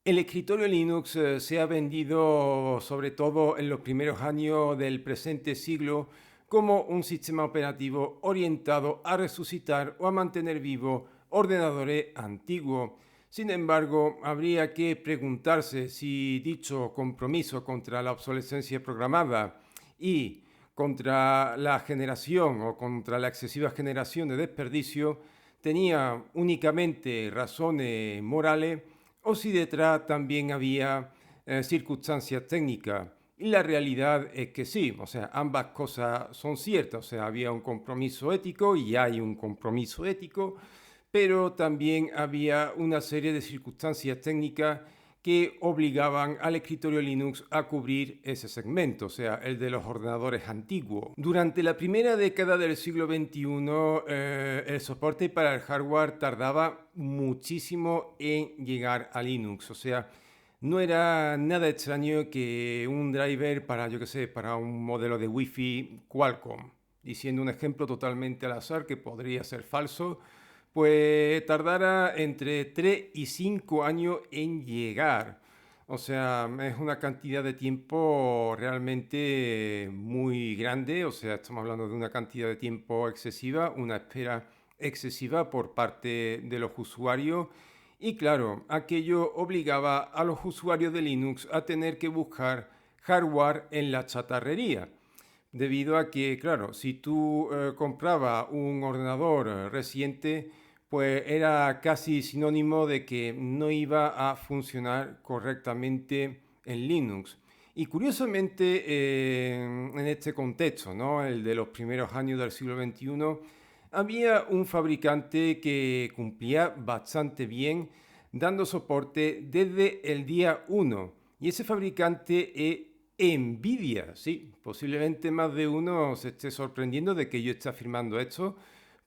El escritorio Linux se ha vendido, sobre todo en los primeros años del presente siglo, como un sistema operativo orientado a resucitar o a mantener vivos ordenadores antiguos. Sin embargo, habría que preguntarse si dicho compromiso contra la obsolescencia programada y contra la generación o contra la excesiva generación de desperdicio tenía únicamente razones morales o si detrás también había circunstancias técnicas. Y la realidad es que sí, o sea, ambas cosas son ciertas, o sea, había un compromiso ético y hay un compromiso ético, pero también había una serie de circunstancias técnicas que obligaban al escritorio Linux a cubrir ese segmento, o sea, el de los ordenadores antiguos. Durante la primera década del siglo XXI, el soporte para el hardware tardaba muchísimo en llegar a Linux, o sea, no era nada extraño que un driver para, yo qué sé, para un modelo de Wi-Fi Qualcomm, diciendo un ejemplo totalmente al azar que podría ser falso, pues tardara entre 3 y 5 años en llegar. O sea, es una cantidad de tiempo realmente muy grande, o sea, estamos hablando de una cantidad de tiempo excesiva, una espera excesiva por parte de los usuarios y claro, aquello obligaba a los usuarios de Linux a tener que buscar hardware en la chatarrería debido a que, claro, si tú comprabas un ordenador reciente, pues era casi sinónimo de que no iba a funcionar correctamente en Linux. Y curiosamente, en este contexto, ¿no? El de los primeros años del siglo XXI, había un fabricante que cumplía bastante bien dando soporte desde el día uno. Y ese fabricante es Nvidia, sí, posiblemente más de uno se esté sorprendiendo de que yo esté afirmando esto,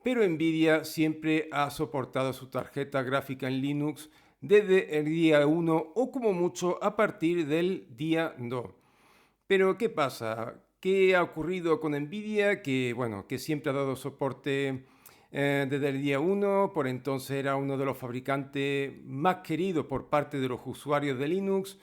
pero Nvidia siempre ha soportado su tarjeta gráfica en Linux desde el día uno o como mucho a partir del día 2. Pero ¿qué pasa? ¿Qué ha ocurrido con Nvidia? Que bueno, que siempre ha dado soporte desde el día uno, por entonces era uno de los fabricantes más queridos por parte de los usuarios de Linux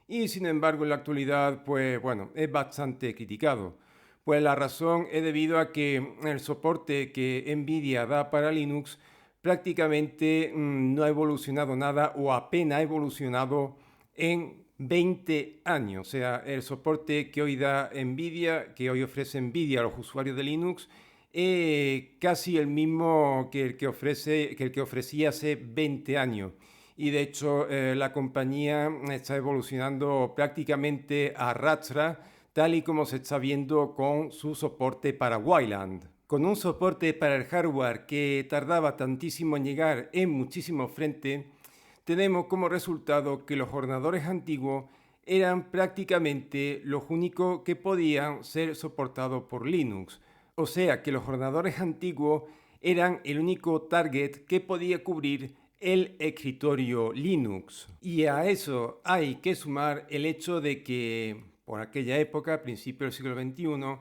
y sin embargo en la actualidad pues bueno, es bastante criticado. Pues la razón es debido a que el soporte que Nvidia da para Linux prácticamente no ha evolucionado nada o apenas ha evolucionado en 20 años. O sea, el soporte que hoy da Nvidia, que hoy ofrece Nvidia a los usuarios de Linux, es casi el mismo que el que ofrecía hace 20 años. Y de hecho, la compañía está evolucionando prácticamente a ratra, tal y como se está viendo con su soporte para Wayland. Con un soporte para el hardware que tardaba tantísimo en llegar en muchísimos frentes, tenemos como resultado que los ordenadores antiguos eran prácticamente los únicos que podían ser soportados por Linux. O sea que los ordenadores antiguos eran el único target que podía cubrir el escritorio Linux. Y a eso hay que sumar el hecho de que por aquella época, a principios del siglo XXI,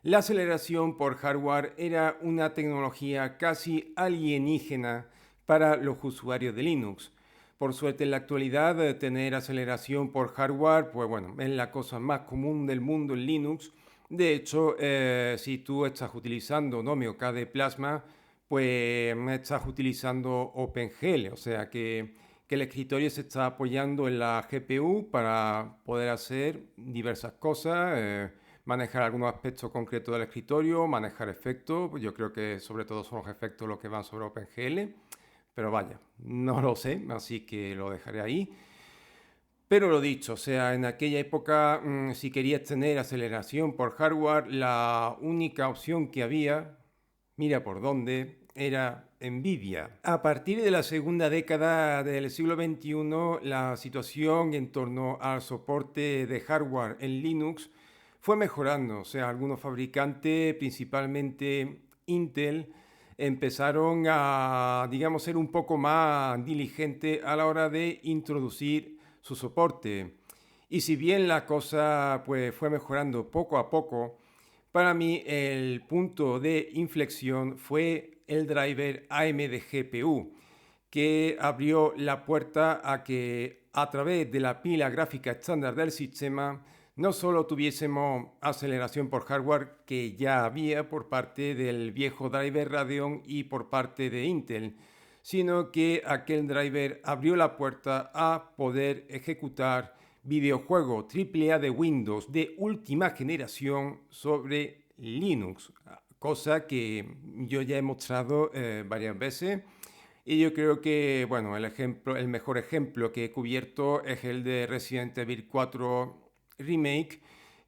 la aceleración por hardware era una tecnología casi alienígena para los usuarios de Linux. Por suerte en la actualidad tener aceleración por hardware, pues bueno, es la cosa más común del mundo en Linux. De hecho, si tú estás utilizando Nomio KDE Plasma, pues estás utilizando OpenGL, o sea que el escritorio se está apoyando en la GPU para poder hacer diversas cosas, manejar algunos aspectos concretos del escritorio, manejar efectos, pues yo creo que sobre todo son los efectos los que van sobre OpenGL. Pero vaya, no lo sé, así que lo dejaré ahí. Pero lo dicho, o sea, en aquella época, si querías tener aceleración por hardware, la única opción que había, mira por dónde, era Nvidia. A partir de la segunda década del siglo XXI, la situación en torno al soporte de hardware en Linux fue mejorando. O sea, algunos fabricantes, principalmente Intel, empezaron a, digamos, ser un poco más diligentes a la hora de introducir su soporte. Y si bien la cosa pues, fue mejorando poco a poco, para mí el punto de inflexión fue el driver AMD GPU, que abrió la puerta a que a través de la pila gráfica estándar del sistema, no solo tuviésemos aceleración por hardware que ya había por parte del viejo driver Radeon y por parte de Intel, sino que aquel driver abrió la puerta a poder ejecutar videojuegos AAA de Windows de última generación sobre Linux, cosa que yo ya he mostrado varias veces. Y yo creo que, bueno, el mejor ejemplo que he cubierto es el de Resident Evil 4 Remake,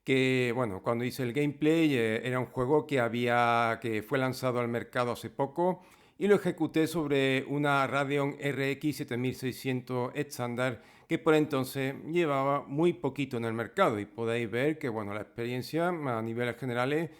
que, bueno, cuando hice el gameplay era un juego que fue lanzado al mercado hace poco y lo ejecuté sobre una Radeon RX 7600 estándar que por entonces llevaba muy poquito en el mercado y podéis ver que, bueno, la experiencia a niveles generales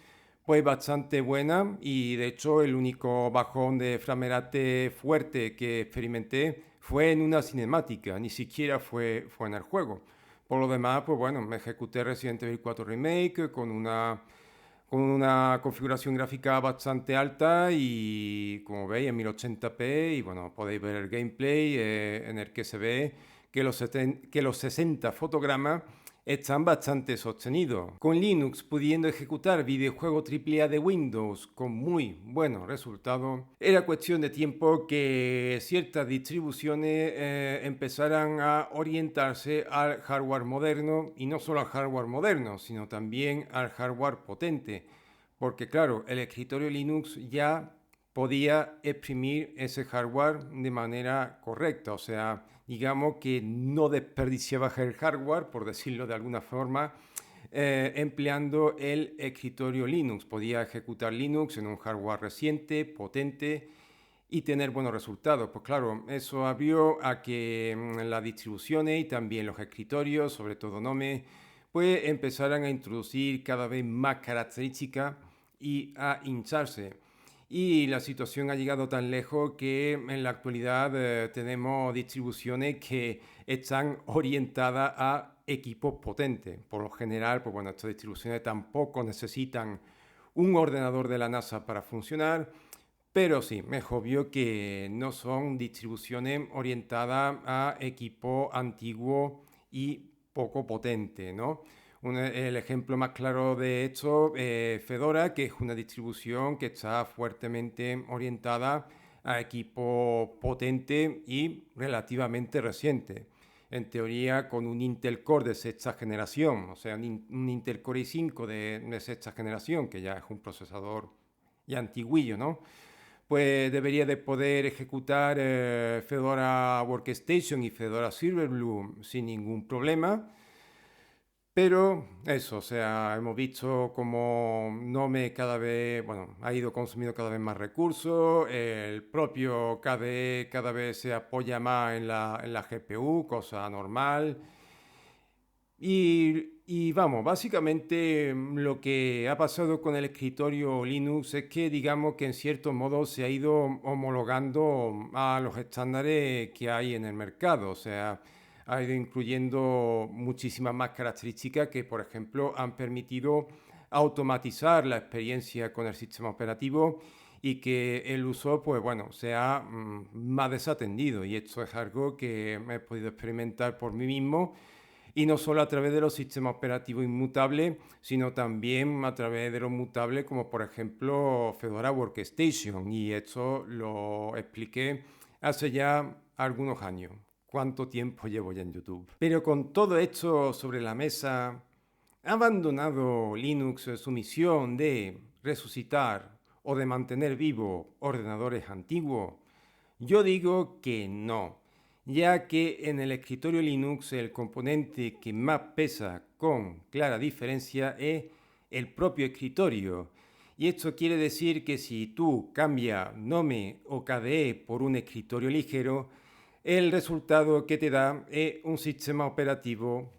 pues bastante buena y de hecho el único bajón de framerate fuerte que experimenté fue en una cinemática, ni siquiera fue en el juego. Por lo demás, pues bueno, me ejecuté Resident Evil 4 Remake con una configuración gráfica bastante alta y como veis en 1080p y bueno, podéis ver el gameplay en el que se ve que los 60 fotogramas están bastante sostenidos. Con Linux pudiendo ejecutar videojuegos AAA de Windows con muy buenos resultados, era cuestión de tiempo que ciertas distribuciones empezaran a orientarse al hardware moderno y no solo al hardware moderno, sino también al hardware potente. Porque claro, el escritorio Linux ya podía exprimir ese hardware de manera correcta, o sea, digamos que no desperdiciaba el hardware, por decirlo de alguna forma, empleando el escritorio Linux. Podía ejecutar Linux en un hardware reciente, potente y tener buenos resultados. Pues claro, eso abrió a que las distribuciones y también los escritorios, sobre todo Nome, pues empezaran a introducir cada vez más características y a hincharse. Y la situación ha llegado tan lejos que en la actualidad tenemos distribuciones que están orientadas a equipos potentes. Por lo general, pues bueno, estas distribuciones tampoco necesitan un ordenador de la NASA para funcionar, pero sí, es obvio que no son distribuciones orientadas a equipo antiguo y poco potente, ¿no? El ejemplo más claro de esto es Fedora, que es una distribución que está fuertemente orientada a equipo potente y relativamente reciente. En teoría, con un Intel Core de sexta generación, o sea, un Intel Core i5 de sexta generación, que ya es un procesador ya antiguillo, ¿no? Pues debería de poder ejecutar Fedora Workstation y Fedora Silverblue sin ningún problema. Pero eso, o sea, hemos visto como Nome cada vez, bueno, ha ido consumiendo cada vez más recursos, el propio KDE cada vez se apoya más en la GPU, cosa normal. Y vamos, básicamente lo que ha pasado con el escritorio Linux es que digamos que en cierto modo se ha ido homologando a los estándares que hay en el mercado, o sea, ha ido incluyendo muchísimas más características que, por ejemplo, han permitido automatizar la experiencia con el sistema operativo y que el uso, pues bueno, sea más desatendido. Y esto es algo que he podido experimentar por mí mismo y no solo a través de los sistemas operativos inmutables, sino también a través de los mutables como por ejemplo Fedora Workstation. Y esto lo expliqué hace ya algunos años. ¿Cuánto tiempo llevo ya en YouTube? Pero con todo esto sobre la mesa, ¿ha abandonado Linux su misión de resucitar o de mantener vivos ordenadores antiguos? Yo digo que no, ya que en el escritorio Linux el componente que más pesa con clara diferencia es el propio escritorio. Y esto quiere decir que si tú cambias Nome o KDE por un escritorio ligero, el resultado que te da es un sistema operativo,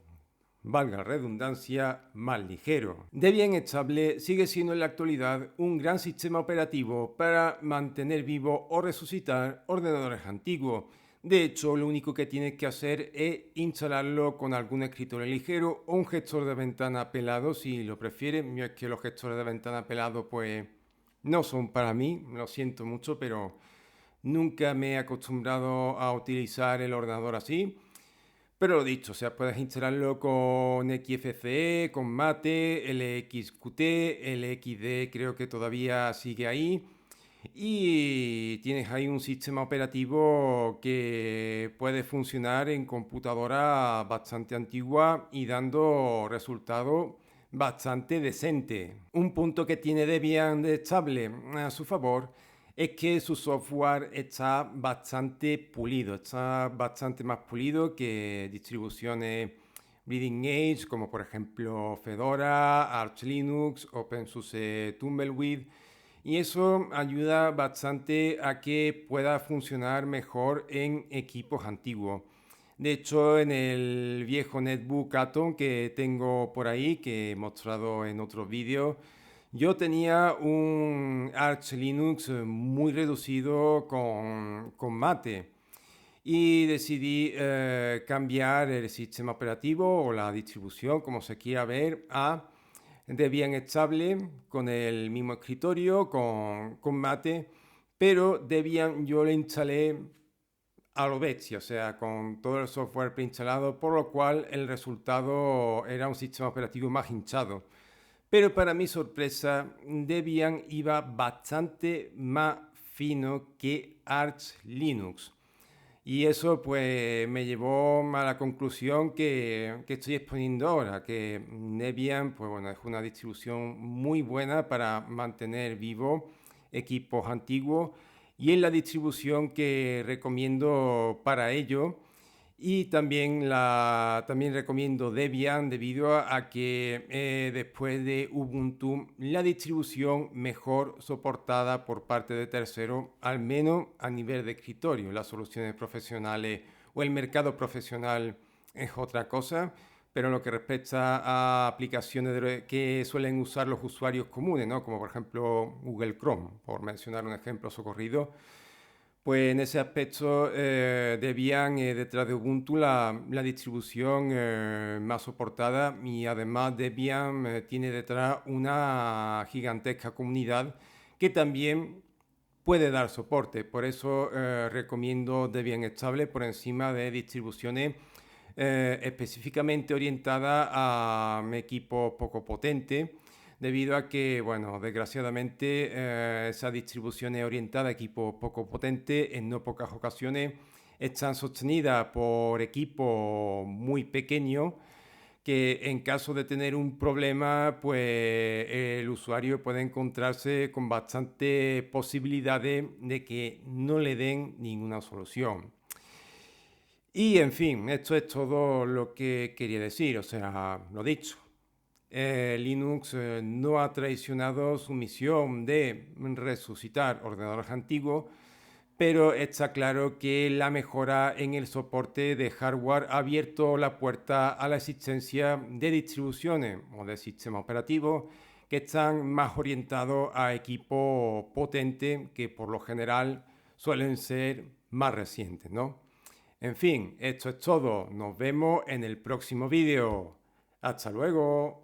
valga la redundancia, más ligero. Debian estable sigue siendo en la actualidad un gran sistema operativo para mantener vivo o resucitar ordenadores antiguos. De hecho, lo único que tienes que hacer es instalarlo con algún escritorio ligero o un gestor de ventana pelado si lo prefieres. Yo es que los gestores de ventana pelado pues no son para mí, lo siento mucho, pero nunca me he acostumbrado a utilizar el ordenador así. Pero lo dicho, o sea, puedes instalarlo con XFCE, con Mate, LXQT, LXD creo que todavía sigue ahí. Y tienes ahí un sistema operativo que puede funcionar en computadora bastante antigua y dando resultados bastante decentes. Un punto que tiene Debian de estable a su favor es que su software está bastante pulido, está bastante más pulido que distribuciones Bleeding Edge como por ejemplo Fedora, Arch Linux, OpenSUSE Tumbleweed, y eso ayuda bastante a que pueda funcionar mejor en equipos antiguos. De hecho, en el viejo netbook Atom que tengo por ahí, que he mostrado en otros vídeos, yo tenía un Arch Linux muy reducido con Mate y decidí cambiar el sistema operativo o la distribución, como se quiera ver, a Debian estable con el mismo escritorio, con Mate, pero Debian yo le instalé a lo bestia, o sea, con todo el software preinstalado, por lo cual el resultado era un sistema operativo más hinchado. Pero para mi sorpresa, Debian iba bastante más fino que Arch Linux. Y eso pues me llevó a la conclusión que estoy exponiendo ahora, que Debian pues bueno, es una distribución muy buena para mantener vivos equipos antiguos y es la distribución que recomiendo para ello. Y también recomiendo Debian debido a que después de Ubuntu la distribución mejor soportada por parte de terceros, al menos a nivel de escritorio. Las soluciones profesionales o el mercado profesional es otra cosa, pero en lo que respecta a aplicaciones que suelen usar los usuarios comunes, ¿no? Como por ejemplo Google Chrome, por mencionar un ejemplo socorrido, pues en ese aspecto Debian detrás de Ubuntu la distribución más soportada, y además Debian tiene detrás una gigantesca comunidad que también puede dar soporte. Por eso recomiendo Debian estable por encima de distribuciones específicamente orientadas a equipos poco potentes, debido a que, bueno, desgraciadamente esas distribuciones orientadas a equipos poco potentes en no pocas ocasiones están sostenidas por equipos muy pequeños que en caso de tener un problema, pues el usuario puede encontrarse con bastantes posibilidades de que no le den ninguna solución. Y en fin, esto es todo lo que quería decir, o sea, lo dicho. Linux no ha traicionado su misión de resucitar ordenadores antiguos, pero está claro que la mejora en el soporte de hardware ha abierto la puerta a la existencia de distribuciones o de sistemas operativos que están más orientados a equipos potentes que por lo general suelen ser más recientes, ¿no? En fin, esto es todo. Nos vemos en el próximo vídeo. Hasta luego.